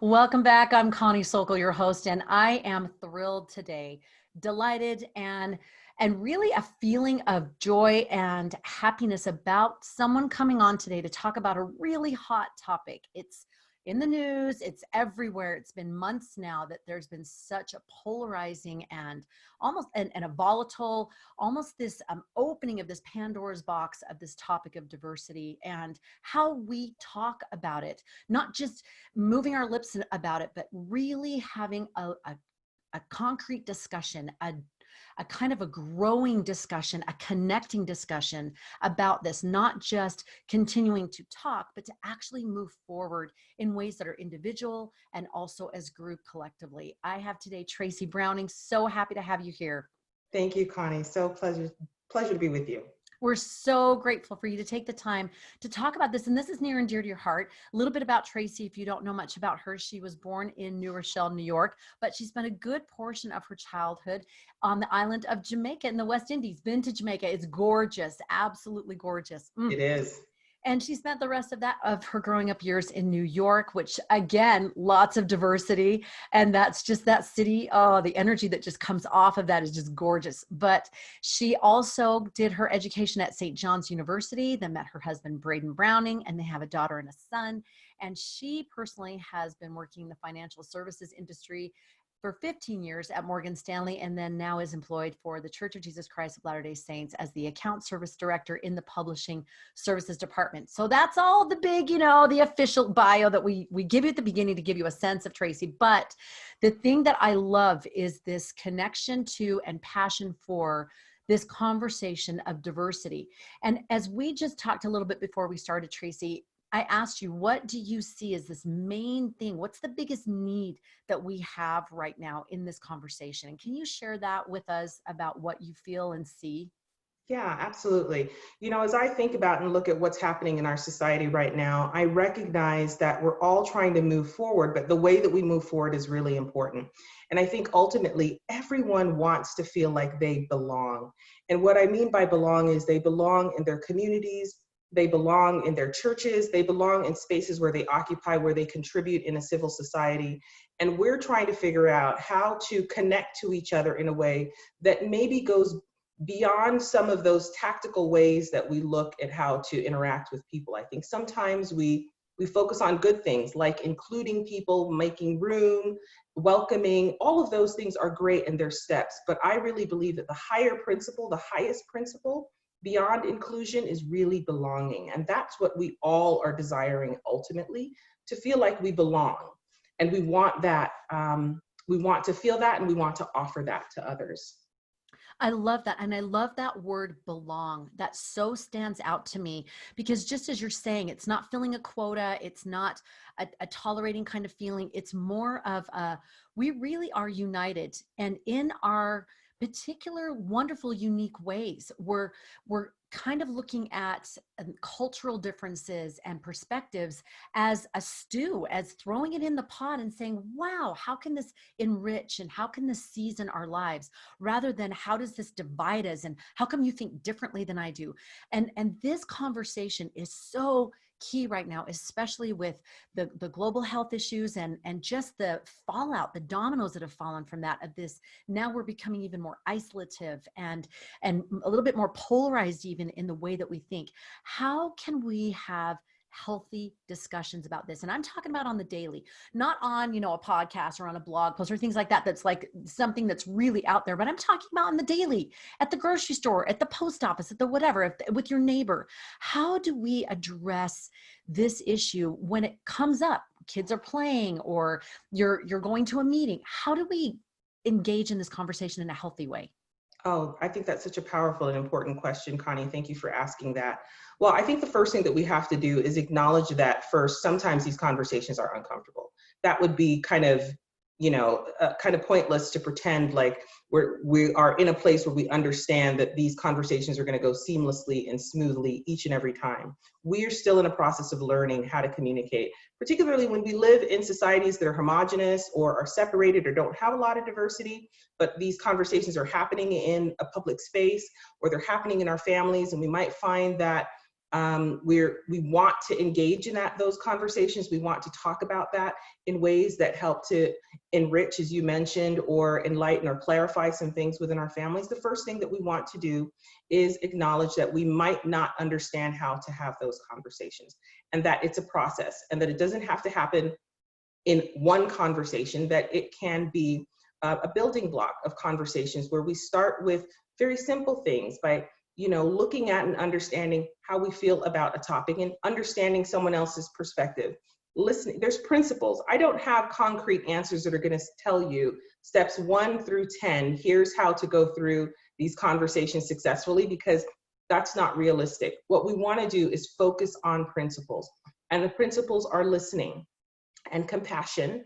Welcome back. I'm Connie Sokol, your host, and I am thrilled today, delighted, and really a feeling of joy and happiness about someone coming on today to talk about a really hot topic. It's in the news, it's everywhere. It's been months now that there's been such a polarizing and almost and a volatile, almost this opening of this Pandora's box of this topic of diversity and how we talk about it, not just moving our lips about it, but really having a concrete discussion, a kind of a growing discussion, a connecting discussion about this, not just continuing to talk, but to actually move forward in ways that are individual and also as group collectively. I have today Tracy Browning. So happy to have you here. Thank you, Connie. So pleasure to be with you. We're so grateful for you to take the time to talk about this. And this is near and dear to your heart. A little bit about Tracy, if you don't know much about her, she was born in New Rochelle, New York, but she spent a good portion of her childhood on the island of Jamaica in the West Indies. Been to Jamaica. It's gorgeous, absolutely gorgeous. It is. And she spent the rest of her growing up years in New York, which again, lots of diversity. And that's just that city. Oh, the energy that just comes off of that is just gorgeous. But she also did her education at St. John's University, then met her husband, Braden Browning, and they have a daughter and a son. And she personally has been working in the financial services industry for 15 years at Morgan Stanley, and then now is employed for the Church of Jesus Christ of Latter-day Saints as the account service director in the publishing services department. So that's all the big, the official bio that we give you at the beginning to give you a sense of Tracy. But the thing that I love is this connection to and passion for this conversation of diversity. And as we just talked a little bit before we started, Tracy, I asked you, what do you see as this main thing? What's the biggest need that we have right now in this conversation? And can you share that with us about what you feel and see? Yeah, absolutely. As I think about and look at what's happening in our society right now, I recognize that we're all trying to move forward, but the way that we move forward is really important. And I think ultimately everyone wants to feel like they belong. And what I mean by belong is they belong in their communities, they belong in their churches, they belong in spaces where they occupy, where they contribute in a civil society. And we're trying to figure out how to connect to each other in a way that maybe goes beyond some of those tactical ways that we look at how to interact with people. I think sometimes we focus on good things like including people, making room, welcoming. All of those things are great and they're steps. But I really believe that the highest principle beyond inclusion is really belonging. And that's what we all are desiring ultimately, to feel like we belong. And we want that, we want to feel that, and we want to offer that to others. I love that. And I love that word belong. That so stands out to me because just as you're saying, it's not filling a quota. It's not a tolerating kind of feeling. It's more of we really are united. And in our particular, wonderful, unique ways, we're kind of looking at cultural differences and perspectives as a stew, as throwing it in the pot and saying, wow, how can this enrich and how can this season our lives, rather than how does this divide us and how come you think differently than I do? And this conversation is so key right now, especially with the global health issues and just the fallout, the dominoes that have fallen from that, of this. Now we're becoming even more isolative and a little bit more polarized even in the way that we think. How can we have healthy discussions about this? And I'm talking about on the daily, not on, a podcast or on a blog post or things like that. That's like something that's really out there, but I'm talking about on the daily, at the grocery store, at the post office, at the whatever, with your neighbor. How do we address this issue when it comes up? Kids are playing or you're going to a meeting. How do we engage in this conversation in a healthy way? Oh, I think that's such a powerful and important question, Connie. Thank you for asking that. Well, I think the first thing that we have to do is acknowledge that first, sometimes these conversations are uncomfortable. That would be kind of pointless to pretend like we are in a place where we understand that these conversations are going to go seamlessly and smoothly each and every time. We are still in a process of learning how to communicate, particularly when we live in societies that are homogenous or are separated or don't have a lot of diversity, but these conversations are happening in a public space or they're happening in our families, and we might find that We want to engage in those conversations. We want to talk about that in ways that help to enrich, as you mentioned, or enlighten or clarify some things within our families. The first thing that we want to do is acknowledge that we might not understand how to have those conversations, and that it's a process, and that it doesn't have to happen in one conversation, that it can be a building block of conversations where we start with very simple things by looking at and understanding how we feel about a topic and understanding someone else's perspective. Listening, there's principles. I don't have concrete answers that are going to tell you steps 1 through 10, here's how to go through these conversations successfully, because that's not realistic. What we want to do is focus on principles. And the principles are listening and compassion,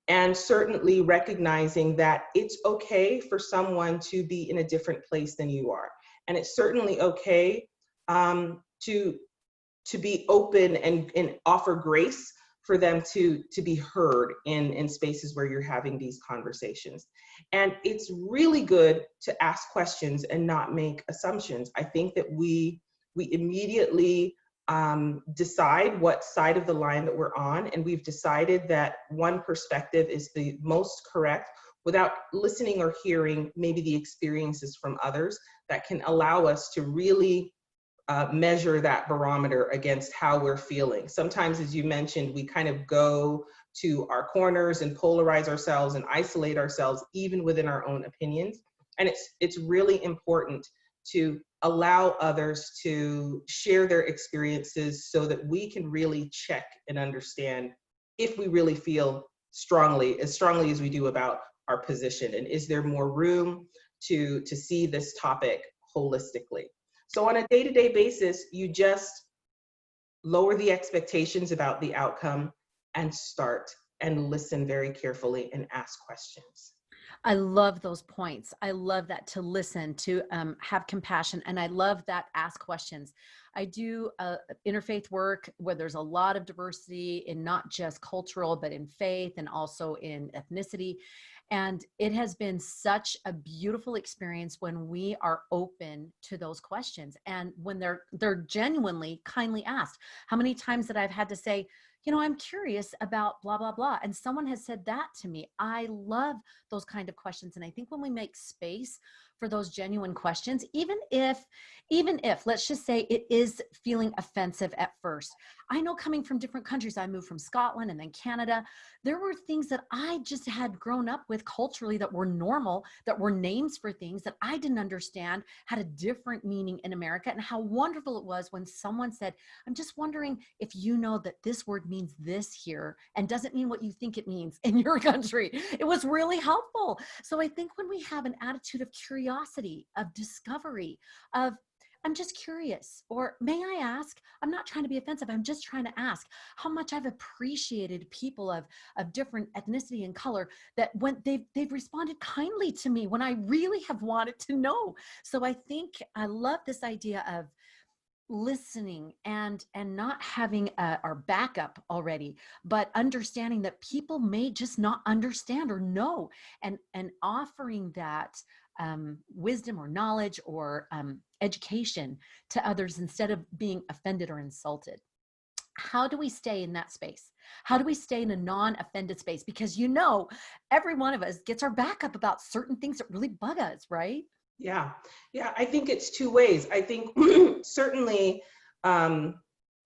and certainly recognizing that it's okay for someone to be in a different place than you are. And it's certainly okay to be open and offer grace for them to be heard in spaces where you're having these conversations. And it's really good to ask questions and not make assumptions. I think that we immediately decide what side of the line that we're on, and we've decided that one perspective is the most correct without listening or hearing maybe the experiences from others that can allow us to really measure that barometer against how we're feeling. Sometimes, as you mentioned, we kind of go to our corners and polarize ourselves and isolate ourselves even within our own opinions. And it's really important to allow others to share their experiences so that we can really check and understand if we really feel strongly as we do about our position, and is there more room to see this topic holistically. So on a day-to-day basis, you just lower the expectations about the outcome and start and listen very carefully and ask questions. I love those points. I love that, to listen, to have compassion. And I love that, ask questions. I do interfaith work where there's a lot of diversity in not just cultural, but in faith and also in ethnicity. And it has been such a beautiful experience when we are open to those questions and when they're genuinely kindly asked. How many times that I've had to say, I'm curious about blah, blah, blah. And someone has said that to me. I love those kind of questions. And I think when we make space for those genuine questions, even if, let's just say it is feeling offensive at first. I know, coming from different countries, I moved from Scotland and then Canada, there were things that I just had grown up with culturally that were normal, that were names for things that I didn't understand had a different meaning in America. And how wonderful it was when someone said, I'm just wondering if you know that this word means this here and doesn't mean what you think it means in your country. It was really helpful. So I think when we have an attitude of curiosity, of discovery, of I'm just curious, or may I ask? I'm not trying to be offensive. I'm just trying to ask how much I've appreciated people of different ethnicity and color that when they've responded kindly to me when I really have wanted to know. So I think I love this idea of listening and not having our backup already, but understanding that people may just not understand or know, and offering that wisdom or knowledge or education to others instead of being offended or insulted. How do we stay in that space? How do we stay in a non-offended space? Because every one of us gets our backup about certain things that really bug us, right? Yeah, I think it's two ways. I think certainly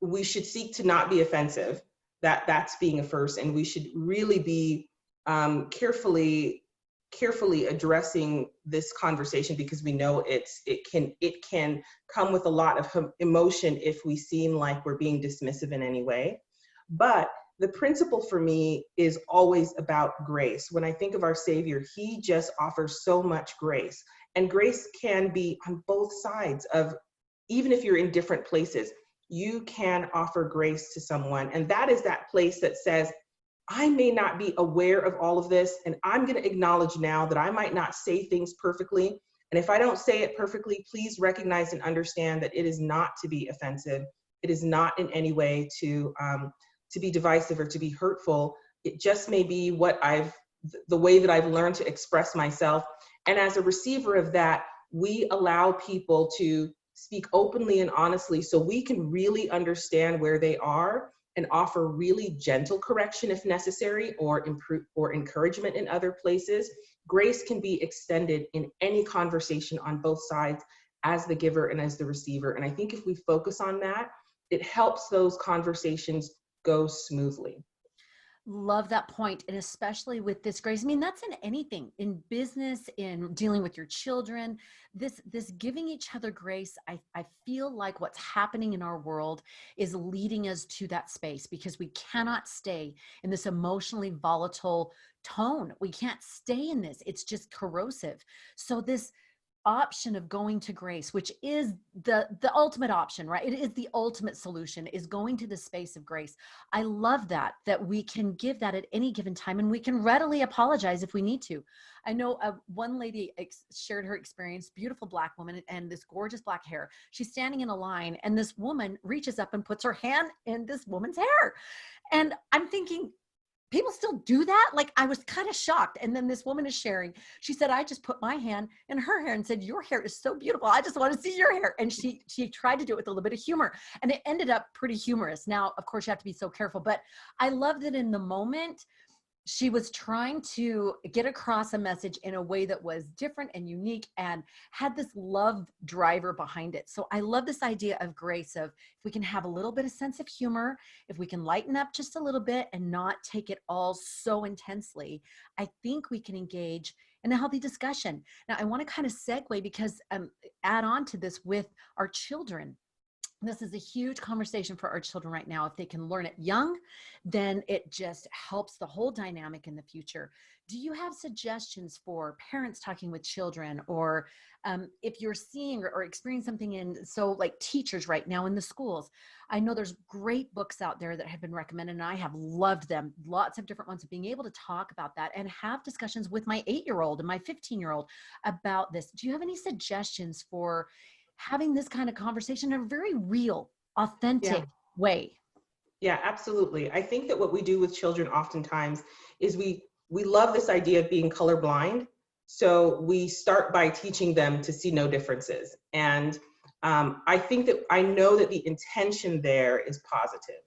we should seek to not be offensive. That's being a first, and we should really be carefully addressing this conversation, because we know it can come with a lot of emotion if we seem like we're being dismissive in any way. But the principle for me is always about grace. When I think of our Savior, he just offers so much grace. And grace can be on both sides of, even if you're in different places, you can offer grace to someone. And that is that place that says, I may not be aware of all of this, and I'm going to acknowledge now that I might not say things perfectly. And if I don't say it perfectly, please recognize and understand that it is not to be offensive. It is not in any way to be divisive or to be hurtful. It just may be the way that I've learned to express myself. And as a receiver of that, we allow people to speak openly and honestly so we can really understand where they are and offer really gentle correction if necessary, or improve or encouragement in other places. Grace can be extended in any conversation on both sides, as the giver and as the receiver. And I think if we focus on that, it helps those conversations go smoothly. Love that point. And especially with this grace, I mean, that's in anything, in business, in dealing with your children, this giving each other grace. I feel like what's happening in our world is leading us to that space, because we cannot stay in this emotionally volatile tone. We can't stay in this. It's just corrosive. So this option of going to grace, which is the ultimate option, right? It is the ultimate solution, is going to the space of grace. I love that we can give that at any given time, and we can readily apologize if we need to. I know one lady shared her experience, beautiful Black woman and this gorgeous black hair. She's standing in a line, and this woman reaches up and puts her hand in this woman's hair, and I'm thinking, people still do that? Like, I was kind of shocked. And then this woman is sharing. She said, I just put my hand in her hair and said, your hair is so beautiful. I just want to see your hair. And she tried to do it with a little bit of humor, and it ended up pretty humorous. Now, of course, you have to be so careful, but I love that in the moment, she was trying to get across a message in a way that was different and unique and had this love driver behind it. So I love this idea of grace, of if we can have a little bit of sense of humor, if we can lighten up just a little bit and not take it all so intensely, I think we can engage in a healthy discussion. Now, I want to kind of segue, because add on to this with our children. This is a huge conversation for our children right now. If they can learn it young, then it just helps the whole dynamic in the future. Do you have suggestions for parents talking with children, or if you're seeing or experiencing something in, so like teachers right now in the schools? I know there's great books out there that have been recommended, and I have loved them. Lots of different ones, of being able to talk about that and have discussions with my 8-year-old and my 15-year-old about this. Do you have any suggestions for having this kind of conversation in a very real, Yeah. authentic way? Yeah, absolutely. I think that what we do with children oftentimes is we love this idea of being colorblind. So we start by teaching them to see no differences. And I think that I know that the intention there is positive.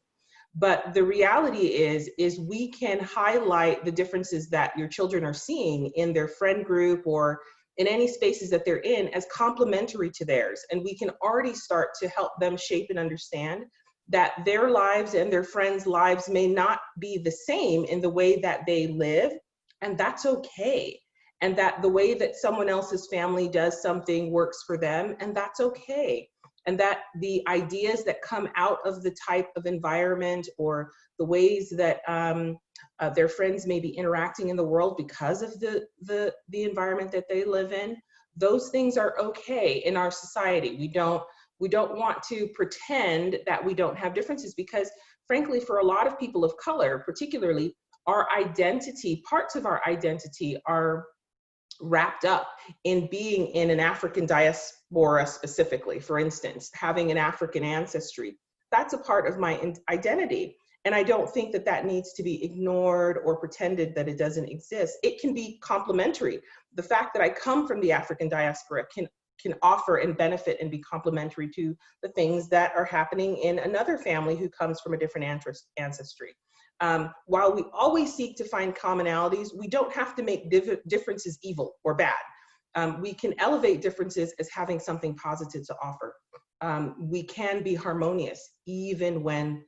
But the reality is we can highlight the differences that your children are seeing in their friend group or in any spaces that they're in as complementary to theirs. And we can already start to help them shape and understand that their lives and their friends' lives may not be the same in the way that they live, and that's okay. And that the way that someone else's family does something works for them, and that's okay. And that the ideas that come out of the type of environment or the ways that their friends may be interacting in the world because of the environment that they live in, those things are okay in our society. We don't want to pretend that we don't have differences, because frankly, for a lot of people of color, particularly, our identity, parts of our identity are wrapped up in being in an African diaspora specifically. For instance, having an African ancestry, that's a part of my identity. And I don't think that that needs to be ignored or pretended that it doesn't exist. It can be complementary. The fact that I come from the African diaspora can offer and benefit and be complementary to the things that are happening in another family who comes from a different ancestry. While we always seek to find commonalities, we don't have to make differences evil or bad. We can elevate differences as having something positive to offer. We can be harmonious even when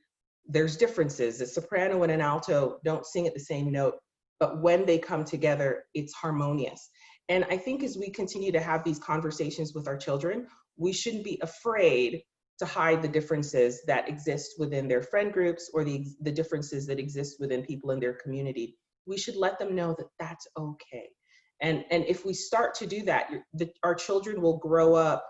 there's differences. A soprano and an alto don't sing at the same note, but when they come together, it's harmonious. And I think as we continue to have these conversations with our children, we shouldn't be afraid to hide the differences that exist within their friend groups or the differences that exist within people in their community. We should let them know that that's okay. And if we start to do that, our children will grow up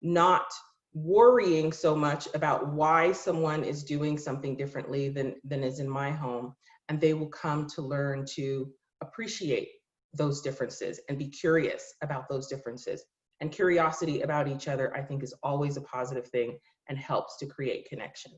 not worrying so much about why someone is doing something differently than is in my home. And they will come to learn to appreciate those differences and be curious about those differences. And curiosity about each other, I think, is always a positive thing and helps to create connection.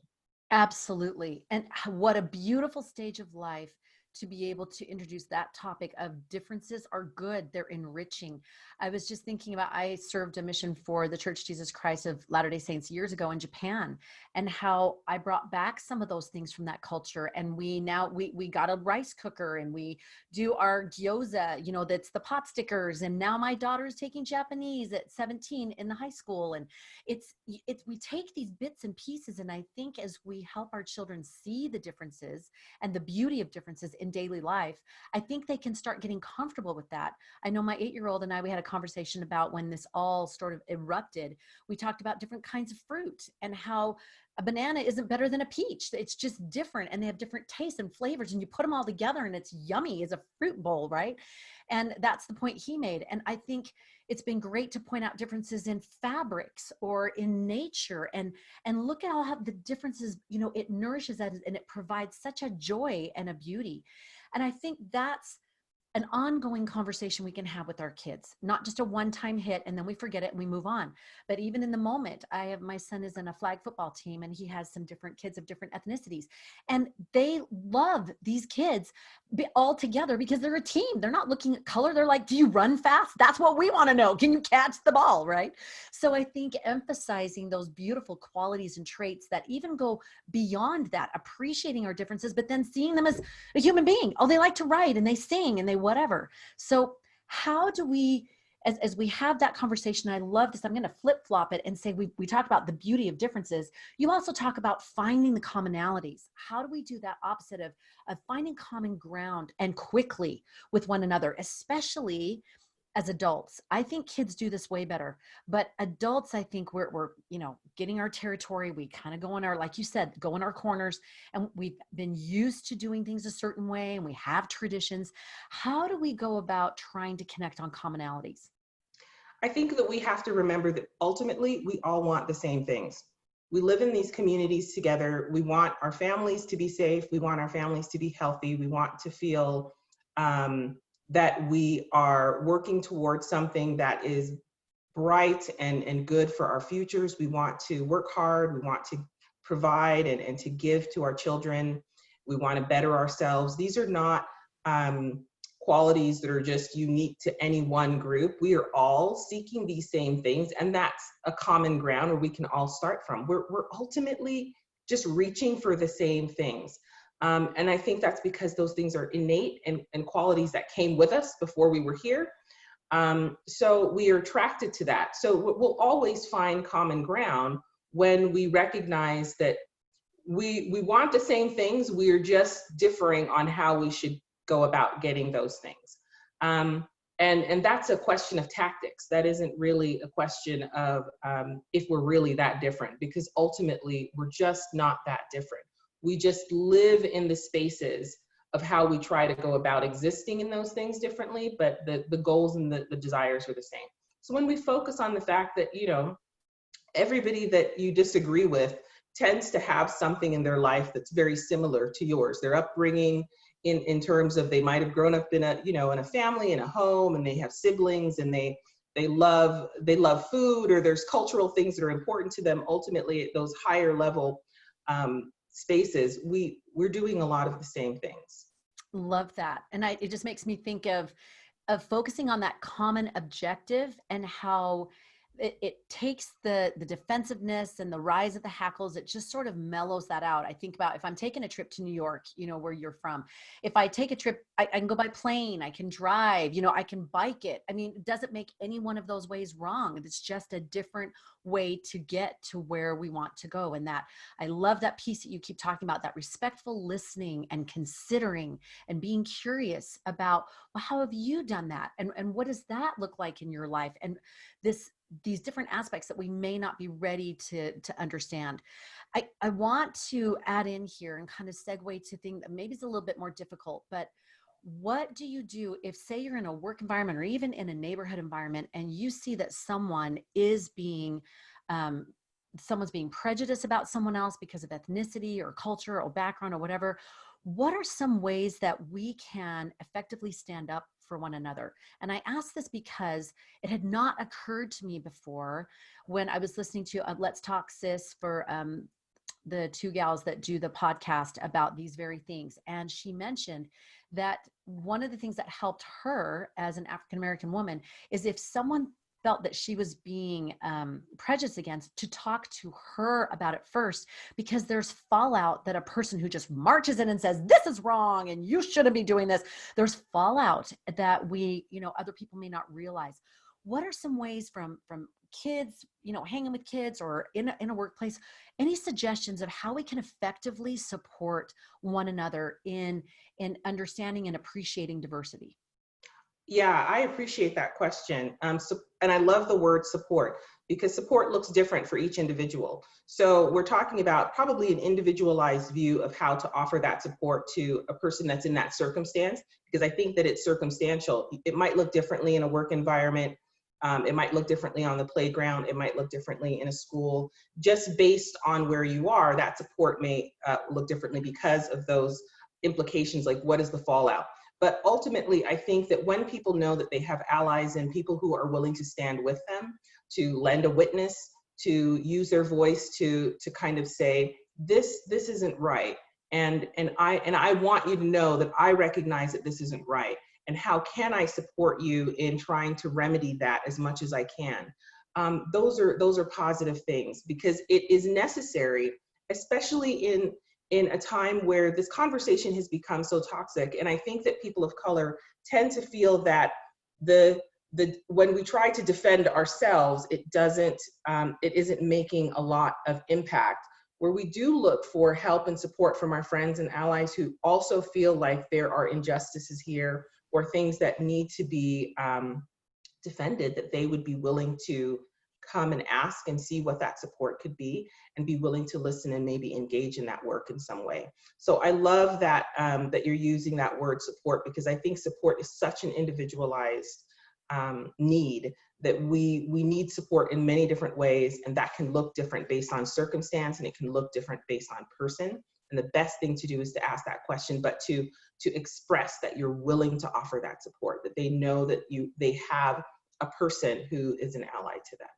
Absolutely. And what a beautiful stage of life to be able to introduce that topic of differences are good. They're enriching. I was just thinking about, I served a mission for the Church Jesus Christ of Latter-day Saints years ago in Japan, and how I brought back some of those things from that culture. And we got a rice cooker, and we do our gyoza, that's the pot stickers. And now my daughter is taking Japanese at 17 in the high school. And it's we take these bits and pieces, and I think as we help our children see the differences and the beauty of differences in daily life, I think they can start getting comfortable with that. I know my 8-year-old and I, we had a conversation about when this all sort of erupted. We talked about different kinds of fruit and how a banana isn't better than a peach. It's just different, and they have different tastes and flavors, and you put them all together and it's yummy as a fruit bowl, right? And that's the point he made. And I think it's been great to point out differences in fabrics or in nature, and look at how the differences, it nourishes that, and it provides such a joy and a beauty. And I think that's an ongoing conversation we can have with our kids, not just a one-time hit and then we forget it and we move on. But even in the moment, my son is in a flag football team, and he has some different kids of different ethnicities, and they love these kids all together because they're a team. They're not looking at color. They're like, do you run fast? That's what we want to know. Can you catch the ball? Right? So I think emphasizing those beautiful qualities and traits that even go beyond that, appreciating our differences, but then seeing them as a human being. Oh, they like to write and they sing and they whatever. So how do we, as we have that conversation, I love this, I'm going to flip flop it and say, we talk about the beauty of differences. You also talk about finding the commonalities. How do we do that opposite of finding common ground and quickly with one another, especially as adults? I think kids do this way better, but adults, I think we're getting our territory. We kind of go in our, like you said, go in our corners, and we've been used to doing things a certain way, and we have traditions. How do we go about trying to connect on commonalities? I think that we have to remember that ultimately we all want the same things. We live in these communities together. We want our families to be safe. We want our families to be healthy. We want to feel that we are working towards something that is bright and good for our futures. We want to work hard. We want to provide and to give to our children. We want to better ourselves. These are not qualities that are just unique to any one group. We are all seeking these same things, and that's a common ground where we can all start from. We're ultimately just reaching for the same things. And I think that's because those things are innate and qualities that came with us before we were here. So we are attracted to that. So we'll always find common ground when we recognize that we want the same things. We're just differing on how we should go about getting those things. And that's a question of tactics. That isn't really a question of if we're really that different, because ultimately we're just not that different. We just live in the spaces of how we try to go about existing in those things differently, but the goals and the desires are the same. So when we focus on the fact that, everybody that you disagree with tends to have something in their life that's very similar to yours. Their upbringing in terms of, they might have grown up in a family, in a home, and they have siblings, and they love food, or there's cultural things that are important to them. Ultimately, at those higher level spaces, we're doing a lot of the same things. Love that. And it just makes me think of focusing on that common objective, and how it takes the defensiveness and the rise of the hackles. It just sort of mellows that out. I think about if I'm taking a trip to New York, where you're from. If I take a trip, I can go by plane, I can drive, I can bike it. I mean, it doesn't make any one of those ways wrong. It's just a different way to get to where we want to go. And that, I love that piece that you keep talking about, that respectful listening and considering and being curious about, well, how have you done that? And what does that look like in your life? And these different aspects that we may not be ready to understand. I want to add in here and kind of segue to things that maybe is a little bit more difficult, but what do you do if, say, you're in a work environment or even in a neighborhood environment, and you see that someone is someone's being prejudiced about someone else because of ethnicity or culture or background or whatever? What are some ways that we can effectively stand up for one another? And I ask this because it had not occurred to me before when I was listening to Let's Talk Sis for the two gals that do the podcast about these very things. And she mentioned that one of the things that helped her as an African American woman is if someone felt that she was being prejudiced against, to talk to her about it first, because there's fallout that a person who just marches in and says, this is wrong and you shouldn't be doing this, there's fallout that other people may not realize. What are some ways from kids, hanging with kids or in a workplace, any suggestions of how we can effectively support one another in understanding and appreciating diversity? Yeah, I appreciate that question. And I love the word support, because support looks different for each individual. So we're talking about probably an individualized view of how to offer that support to a person that's in that circumstance, because I think that it's circumstantial. It might look differently in a work environment. It might look differently on the playground. It might look differently in a school. Just based on where you are, that support may look differently because of those implications, like what is the fallout. But ultimately, I think that when people know that they have allies and people who are willing to stand with them, to lend a witness, to use their voice to kind of say, this isn't right. And I want you to know that I recognize that this isn't right. And how can I support you in trying to remedy that as much as I can? Those are positive things, because it is necessary, especially in a time where this conversation has become so toxic. And I think that people of color tend to feel that when we try to defend ourselves, it isn't making a lot of impact. Where we do look for help and support from our friends and allies who also feel like there are injustices here or things that need to be defended, that they would be willing to come and ask and see what that support could be, and be willing to listen and maybe engage in that work in some way. So I love that that you're using that word support, because I think support is such an individualized need, that we need support in many different ways, and that can look different based on circumstance, and it can look different based on person. And the best thing to do is to ask that question, but to express that you're willing to offer that support, that they know that they have a person who is an ally to them.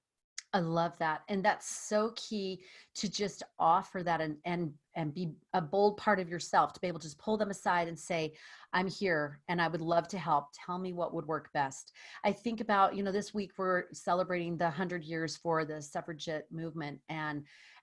I love that. And that's so key, to just offer that and be a bold part of yourself, to be able to just pull them aside and say, I'm here and I would love to help. Tell me what would work best. I think about, this week we're celebrating the 100 years for the suffragette movement and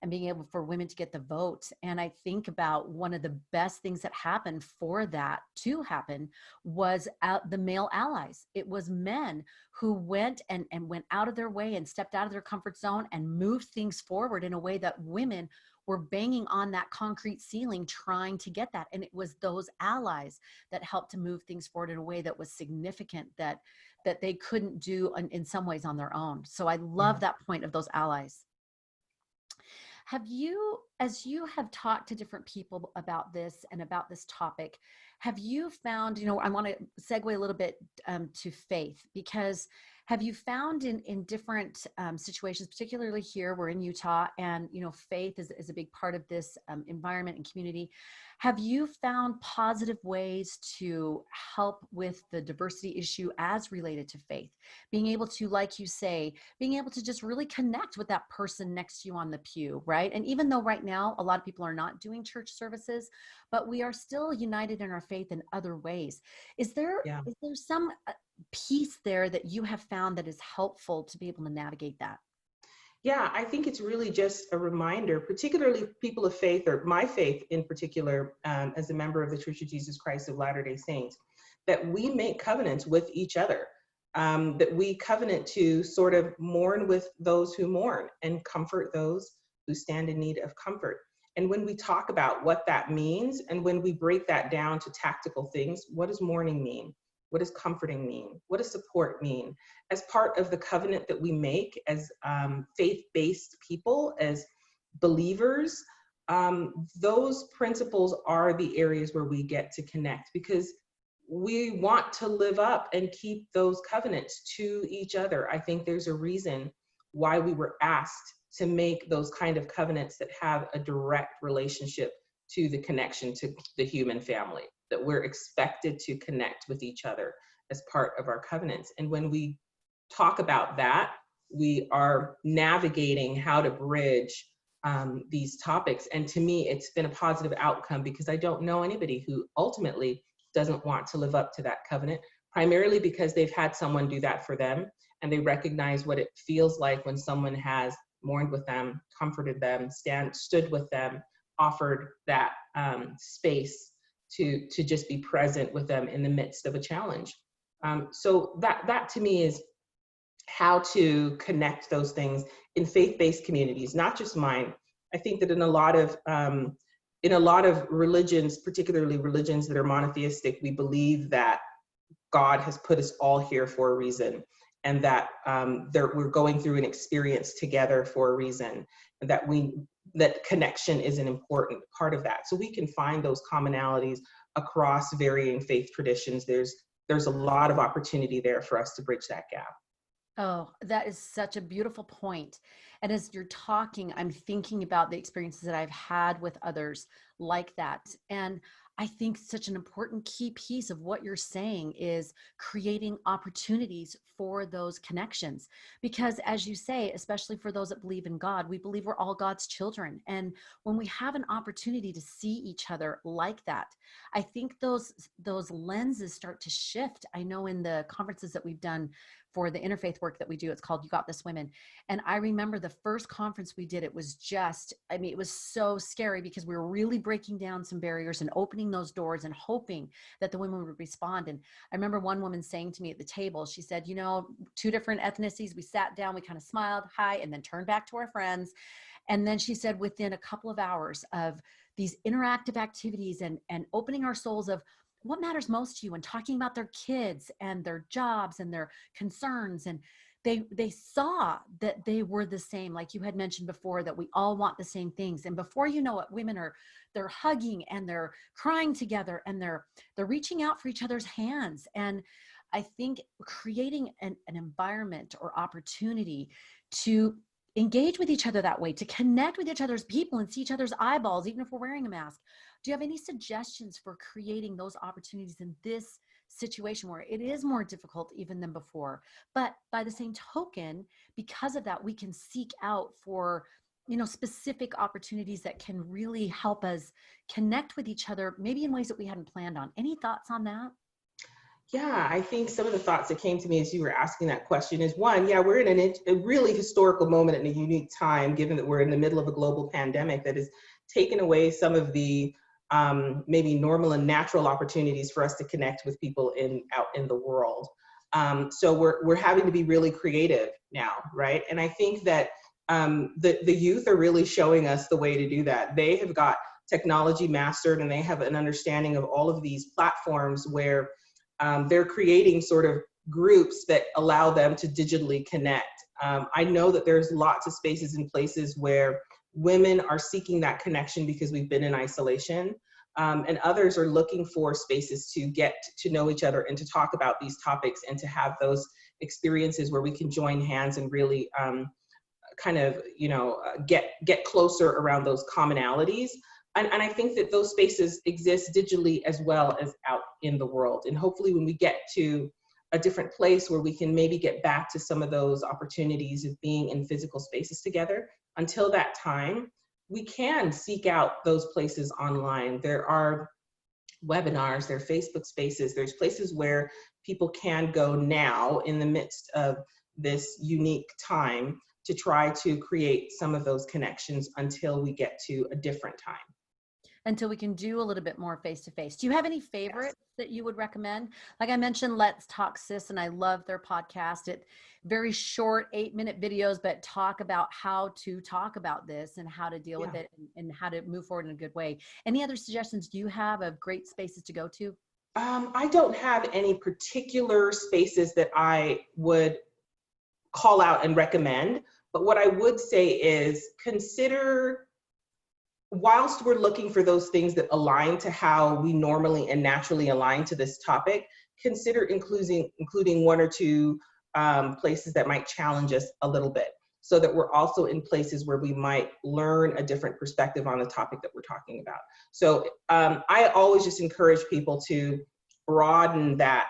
being able for women to get the vote. And I think about one of the best things that happened for that to happen was the male allies. It was men who went and went out of their way and stepped out of their comfort zone and moved things forward in a way that women were banging on that concrete ceiling trying to get that. And it was those allies that helped to move things forward in a way that was significant, that they couldn't do in some ways on their own. So I love that point of those allies. Have you, as you have talked to different people about this and about this topic, have you found, I want to segue a little bit to faith, because have you found in different situations, particularly here, we're in Utah, and, faith is a big part of this environment and community. Have you found positive ways to help with the diversity issue as related to faith? Being able to, like you say, being able to just really connect with that person next to you on the pew, right? And even though right now a lot of people are not doing church services, but we are still united in our faith in other ways. Is there some piece there that you have found that is helpful to be able to navigate that? Yeah, I think it's really just a reminder, particularly people of faith, or my faith in particular, as a member of the Church of Jesus Christ of Latter-day Saints, that we make covenants with each other, that we covenant to sort of mourn with those who mourn and comfort those who stand in need of comfort. And when we talk about what that means, and when we break that down to tactical things, what does mourning mean? What does comforting mean? What does support mean? As part of the covenant that we make as faith-based people, as believers, those principles are the areas where we get to connect, because we want to live up and keep those covenants to each other. I think there's a reason why we were asked to make those kind of covenants that have a direct relationship to the connection to the human family, that we're expected to connect with each other as part of our covenants. And when we talk about that, we are navigating how to bridge these topics. And to me, it's been a positive outcome because I don't know anybody who ultimately doesn't want to live up to that covenant, primarily because they've had someone do that for them and they recognize what it feels like when someone has mourned with them, comforted them, stood with them, offered that space to just be present with them in the midst of a challenge. So that to me is how to connect those things in faith-based communities, not just mine. I think that in a lot of religions, particularly religions that are monotheistic, we believe that God has put us all here for a reason, and that we're going through an experience together for a reason, and that connection is an important part of that. So we can find those commonalities across varying faith traditions. There's a lot of opportunity there for us to bridge that gap. Oh, that is such a beautiful point. And as you're talking, I'm thinking about the experiences that I've had with others like that. And I think such an important key piece of what you're saying is creating opportunities for those connections. Because as you say, especially for those that believe in God, we believe we're all God's children. And when we have an opportunity to see each other like that, I think those lenses start to shift. I know in the conferences that we've done for the interfaith work that we do, it's called You Got This Women. And I remember the first conference we did, it was just, I mean, it was so scary because we were really breaking down some barriers and opening those doors and hoping that the women would respond. And I remember one woman saying to me at the table, she said, you know, two different ethnicities, we sat down, we kind of smiled, hi, and then turned back to our friends. And then she said, within a couple of hours of these interactive activities and opening our souls of what matters most to you and talking about their kids and their jobs and their concerns. And they saw that they were the same, like you had mentioned before, that we all want the same things. And before you know it, they're hugging and they're crying together and they're reaching out for each other's hands. And I think creating an environment or opportunity to engage with each other that way, to connect with each other's people and see each other's eyeballs, even if we're wearing a mask. Do you have any suggestions for creating those opportunities in this situation where it is more difficult even than before? But by the same token, because of that, we can seek out for, you know, specific opportunities that can really help us connect with each other, maybe in ways that we hadn't planned on. Any thoughts on that? Yeah, I think some of the thoughts that came to me as you were asking that question is one, yeah, we're in a really historical moment and a unique time, given that we're in the middle of a global pandemic that has taken away some of the maybe normal and natural opportunities for us to connect with people out in the world. So we're having to be really creative now, right? And I think that the youth are really showing us the way to do that. They have got technology mastered and they have an understanding of all of these platforms where they're creating sort of groups that allow them to digitally connect. I know that there's lots of spaces and places where women are seeking that connection because we've been in isolation, and others are looking for spaces to get to know each other and to talk about these topics and to have those experiences where we can join hands and really kind of, you know, get closer around those commonalities. And I think that those spaces exist digitally as well as out in the world. And hopefully when we get to a different place where we can maybe get back to some of those opportunities of being in physical spaces together, until that time, we can seek out those places online. There are webinars, there are Facebook spaces, there's places where people can go now in the midst of this unique time to try to create some of those connections until we get to a different time. Until we can do a little bit more face-to-face. Do you have any favorites that you would recommend? Like I mentioned, Let's Talk Sis, and I love their podcast. It very short 8-minute videos, but talk about how to talk about this and how to deal with it and how to move forward in a good way. Any other suggestions do you have of great spaces to go to? I don't have any particular spaces that I would call out and recommend, but what I would say is consider, whilst we're looking for those things that align to how we normally and naturally align to this topic, consider including one or two places that might challenge us a little bit, so that we're also in places where we might learn a different perspective on the topic that we're talking about. So I always just encourage people to broaden that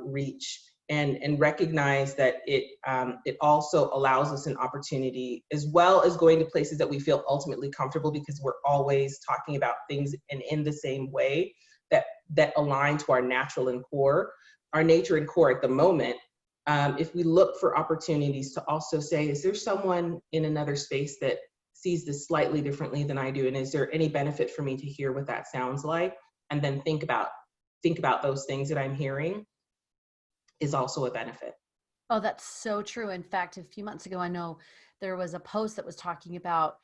reach and recognize that it also allows us an opportunity, as well as going to places that we feel ultimately comfortable, because we're always talking about things and in the same way that align to our natural and core, our nature and core at the moment. If we look for opportunities to also say, is there someone in another space that sees this slightly differently than I do, and is there any benefit for me to hear what that sounds like, and then think about those things that I'm hearing, is also a benefit. Oh, that's so true. In fact, a few months ago, I know there was a post that was talking about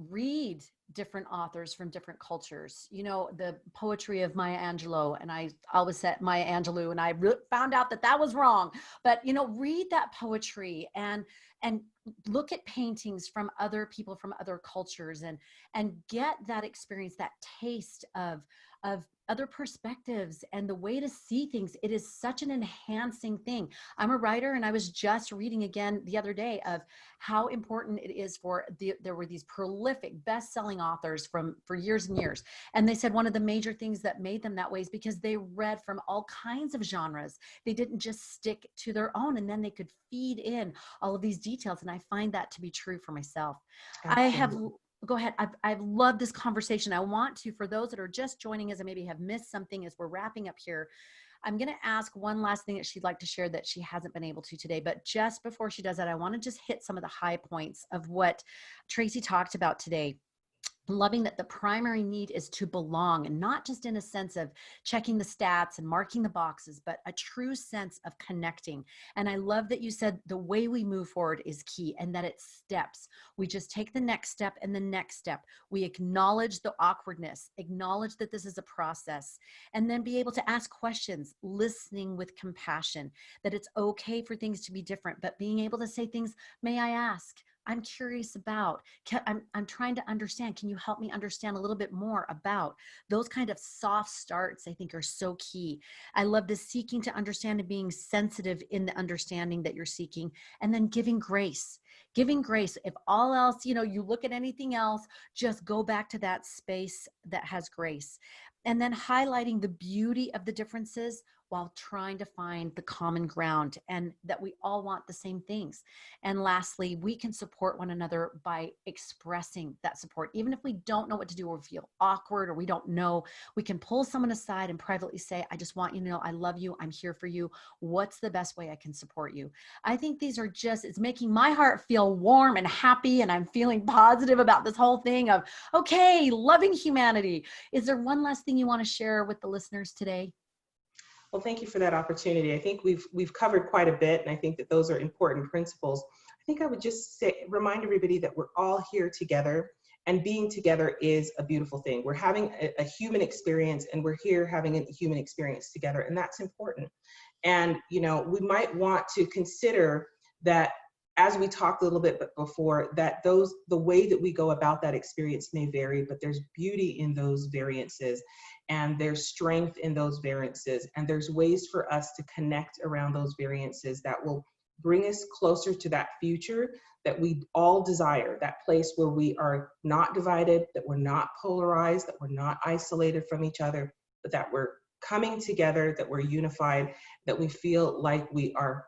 read different authors from different cultures. You know, the poetry of Maya Angelou, and I always said Maya Angelou, and I found out that that was wrong. But you know, read that poetry and look at paintings from other people from other cultures, and get that experience, that taste of other perspectives and the way to see things. It is such an enhancing thing. I'm a writer, and I was just reading again the other day of how important it is for there were these prolific best-selling authors for years and years, and they said one of the major things that made them that way is because they read from all kinds of genres. They didn't just stick to their own, and then they could feed in all of these details, and I find that to be true for myself. I have Absolutely. Go ahead. I've loved this conversation. I want to, for those that are just joining us and maybe have missed something as we're wrapping up here, I'm going to ask one last thing that she'd like to share that she hasn't been able to today. But just before she does that, I want to just hit some of the high points of what Tracy talked about today. Loving that the primary need is to belong, and not just in a sense of checking the stats and marking the boxes, but a true sense of connecting. And I love that you said the way we move forward is key, and that it's steps. We just take the next step and the next step. We acknowledge the awkwardness, acknowledge that this is a process, and then be able to ask questions, listening with compassion, that it's okay for things to be different, but being able to say things, may I ask? I'm curious about, I'm trying to understand. Can you help me understand a little bit more about those kind of soft starts? I think are so key. I love the seeking to understand and being sensitive in the understanding that you're seeking, and then giving grace. Giving grace. If all else, you know, you look at anything else, just go back to that space that has grace. And then highlighting the beauty of the differences while trying to find the common ground, and that we all want the same things. And lastly, we can support one another by expressing that support. Even if we don't know what to do, or feel awkward, or we don't know, we can pull someone aside and privately say, I just want you to know I love you. I'm here for you. What's the best way I can support you? I think these are just, it's making my heart feel warm and happy. And I'm feeling positive about this whole thing of, okay, loving humanity. Is there one last thing you want to share with the listeners today? Well, thank you for that opportunity. I think we've covered quite a bit, and I think that those are important principles. I think I would just say, remind everybody that we're all here together, and being together is a beautiful thing. We're having a human experience, and we're here having a human experience together, and that's important. And you know, we might want to consider that, as we talked a little bit before, that the way that we go about that experience may vary, but there's beauty in those variances, and there's strength in those variances, and there's ways for us to connect around those variances that will bring us closer to that future that we all desire, that place where we are not divided, that we're not polarized, that we're not isolated from each other, but that we're coming together, that we're unified, that we feel like we are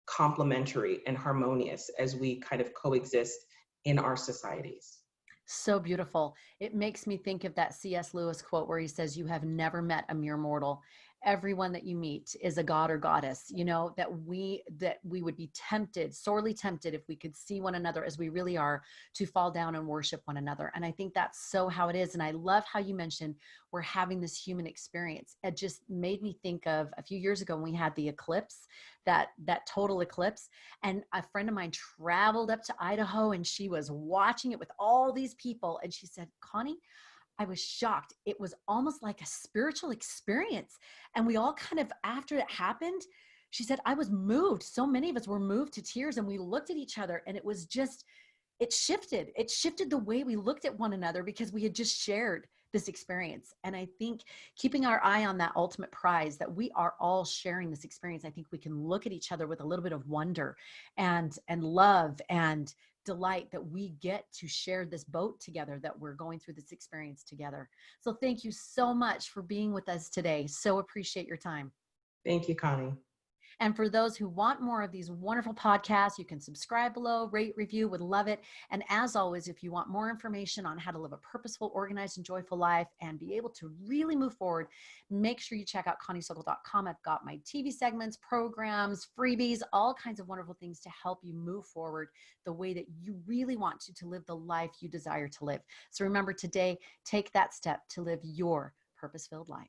complementary and harmonious as we kind of coexist in our societies. So beautiful. It makes me think of that C.S. Lewis quote where he says, you have never met a mere mortal. Everyone that you meet is a god or goddess, you know, that we would be tempted, sorely tempted, if we could see one another as we really are, to fall down and worship one another. And I think that's so how it is. And I love how you mentioned we're having this human experience. It just made me think of a few years ago when we had the eclipse, that total eclipse. And a friend of mine traveled up to Idaho, and she was watching it with all these people. And she said, Connie, I was shocked. It was almost like a spiritual experience. And we all kind of, after it happened, she said, I was moved. So many of us were moved to tears, and we looked at each other, and it was just, it shifted. It shifted the way we looked at one another because we had just shared this experience. And I think keeping our eye on that ultimate prize, that we are all sharing this experience, I think we can look at each other with a little bit of wonder and love and delight that we get to share this boat together, that we're going through this experience together. So thank you so much for being with us today. So appreciate your time. Thank you, Connie. And for those who want more of these wonderful podcasts, you can subscribe below, rate, review, would love it. And as always, if you want more information on how to live a purposeful, organized, and joyful life and be able to really move forward, make sure you check out ConnieSokol.com. I've got my TV segments, programs, freebies, all kinds of wonderful things to help you move forward the way that you really want to live the life you desire to live. So remember today, take that step to live your purpose-filled life.